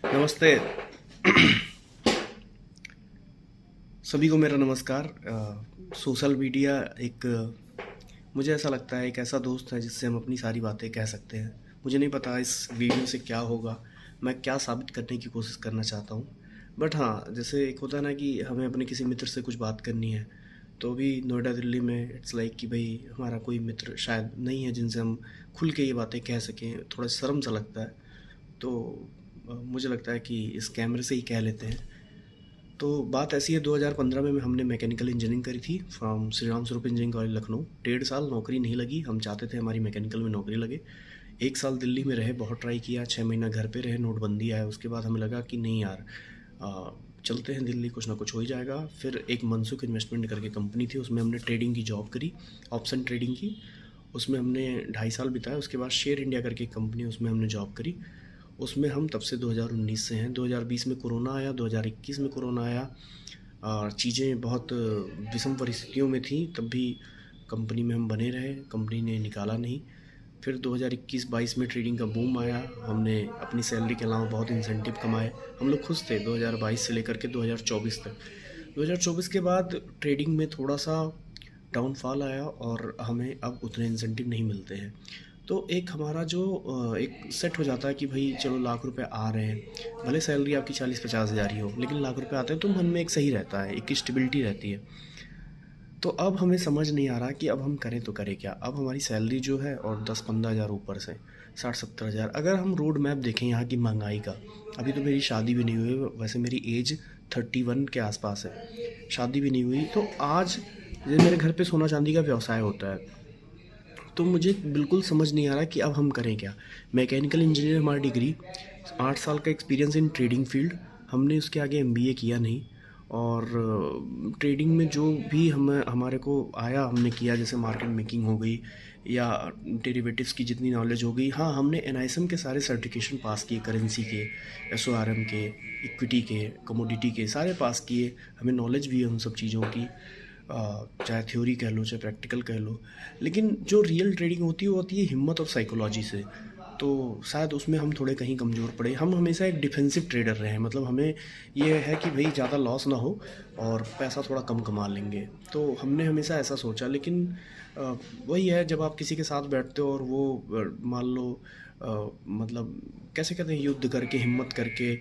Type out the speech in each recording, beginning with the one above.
नमस्ते। सभी को मेरा नमस्कार। सोशल मीडिया एक मुझे ऐसा लगता है एक ऐसा दोस्त है जिससे हम अपनी सारी बातें कह सकते हैं। मुझे नहीं पता इस वीडियो से क्या होगा, मैं क्या साबित करने की कोशिश करना चाहता हूँ। बट हाँ, जैसे एक होता है ना कि हमें अपने किसी मित्र से कुछ बात करनी है, तो अभी नोएडा दिल्ली में इट्स लाइक कि भाई हमारा कोई मित्र शायद नहीं है जिनसे हम खुल के ये बातें कह सकें। थोड़ा शर्म सा लगता है। तो मुझे लगता है कि इस कैमरे से ही कह लेते हैं। तो बात ऐसी है, 2015 में हमने मैकेनिकल इंजीनियरिंग करी थी from Shri Ram Swaroop engineering college Lucknow. 1.5 साल नौकरी नहीं लगी, हम चाहते थे हमारी मैकेनिकल में नौकरी लगे। 1 साल दिल्ली में रहे, बहुत ट्राई किया, 6 महीना घर पे रहे, नोटबंदी आया। उसके बाद हमें लगा कि नहीं यार, आ, चलते हैं दिल्ली, कुछ ना कुछ हो ही जाएगा। फिर एक मनसुख इन्वेस्टमेंट करके कंपनी थी, उसमें हमने ट्रेडिंग की जॉब करी, ऑप्शन ट्रेडिंग की। उसमें हमने 2.5 साल बिताया। उसके बाद शेयर इंडिया करके एक कंपनी, उसमें हमने जॉब करी। उसमें हम तब से 2019 से हैं। 2020 में कोरोना आया, 2021 में कोरोना आया और चीज़ें बहुत विषम परिस्थितियों में थी, तब भी कंपनी में हम बने रहे, कंपनी ने निकाला नहीं। फिर 2021-22 में ट्रेडिंग का बूम आया, हमने अपनी सैलरी के अलावा बहुत इंसेंटिव कमाए, हम लोग खुश थे 2022 से लेकर के 2024 तक। 2024 के बाद ट्रेडिंग में थोड़ा सा डाउनफॉल आया और हमें अब उतने इंसेंटिव नहीं मिलते हैं। तो एक हमारा जो एक सेट हो जाता है कि भाई चलो लाख रुपए आ रहे हैं, भले सैलरी आपकी 40-50 हज़ार ही हो, लेकिन लाख रुपए आते हैं तो मन में एक सही रहता है, एक स्टेबिलिटी रहती है। तो अब हमें समझ नहीं आ रहा कि अब हम करें तो करें क्या। अब हमारी सैलरी जो है और 10-15 हज़ार ऊपर से 60-70 हज़ार, अगर हम रोड मैप देखें यहाँ की महंगाई का। अभी तो मेरी शादी भी नहीं हुई, वैसे मेरी एज 31 के आसपास है, शादी भी नहीं हुई। तो आज जैसे मेरे घर पे सोना चांदी का व्यवसाय होता है, तो मुझे बिल्कुल समझ नहीं आ रहा कि अब हम करें क्या। मैकेनिकल इंजीनियर हमारी डिग्री, 8 साल का एक्सपीरियंस इन ट्रेडिंग फील्ड, हमने उसके आगे एमबीए किया नहीं। और ट्रेडिंग में जो भी हमें हमारे को आया हमने किया, जैसे मार्केट मेकिंग हो गई या डेरिवेटिव्स की जितनी नॉलेज हो गई। हाँ, हमने एनआईएसएम के सारे सर्टिफिकेशन पास किए, करेंसी के, एसओआरएम के, इक्विटी के, कमोडिटी के सारे पास किए। हमें नॉलेज भी है उन सब चीज़ों की, चाहे थ्योरी कह लो चाहे प्रैक्टिकल कह लो। लेकिन जो रियल ट्रेडिंग होती है वो होती है हिम्मत और साइकोलॉजी से। तो शायद उसमें हम थोड़े कहीं कमज़ोर पड़े। हम हमेशा एक डिफेंसिव ट्रेडर रहे हैं, मतलब हमें ये है कि भाई ज़्यादा लॉस ना हो और पैसा थोड़ा कम कमा लेंगे। तो हमने हमेशा ऐसा सोचा। लेकिन वही है, जब आप किसी के साथ बैठते हो और वो मान लो मतलब कैसे कहते हैं, युद्ध करके हिम्मत करके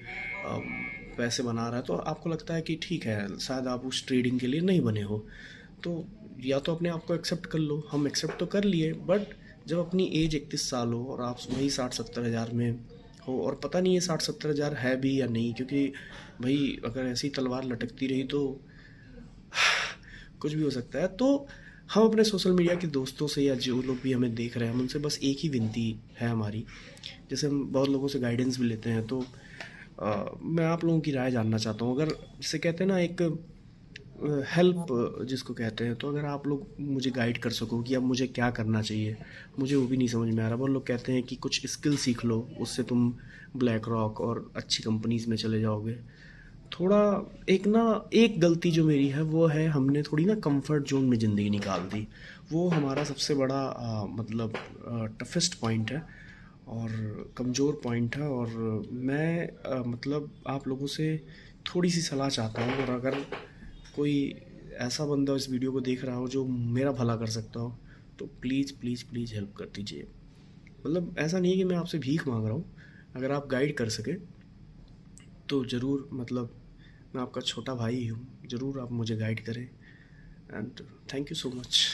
पैसे बना रहा है, तो आपको लगता है कि ठीक है शायद आप उस ट्रेडिंग के लिए नहीं बने हो। तो या तो अपने आप को एक्सेप्ट कर लो। हम एक्सेप्ट तो कर लिए, बट जब अपनी एज 31 साल हो और आप वही 60-70 हज़ार में हो, और पता नहीं है 60-70 हज़ार है भी या नहीं, क्योंकि भाई अगर ऐसी तलवार लटकती रही तो कुछ भी हो सकता है। तो हम अपने सोशल मीडिया के दोस्तों से या जो लोग भी हमें देख रहे हैं, हम उनसे बस एक ही विनती है हमारी। जैसे हम बहुत लोगों से गाइडेंस भी लेते हैं, तो मैं आप लोगों की राय जानना चाहता हूँ। अगर जिसे कहते हैं ना एक हेल्प जिसको कहते हैं, तो अगर आप लोग मुझे गाइड कर सको कि अब मुझे क्या करना चाहिए, मुझे वो भी नहीं समझ में आ रहा। बहुत लोग कहते हैं कि कुछ स्किल सीख लो, उससे तुम ब्लैक रॉक और अच्छी कंपनीज में चले जाओगे। थोड़ा एक ना, एक गलती जो मेरी है वो है, हमने थोड़ी ना कंफर्ट जोन में ज़िंदगी निकाल दी। वो हमारा सबसे बड़ा मतलब टफेस्ट पॉइंट है और कमज़ोर पॉइंट है। और मैं मतलब आप लोगों से थोड़ी सी सलाह चाहता हूँ, और अगर कोई ऐसा बंदा इस वीडियो को देख रहा हो जो मेरा भला कर सकता हो, तो प्लीज़ प्लीज़ प्लीज़ हेल्प कर दीजिए। मतलब ऐसा नहीं है कि मैं आपसे भीख मांग रहा हूँ, अगर आप गाइड कर सके तो ज़रूर। मतलब मैं आपका छोटा भाई ही हूँ, ज़रूर आप मुझे गाइड करें। And thank you so much.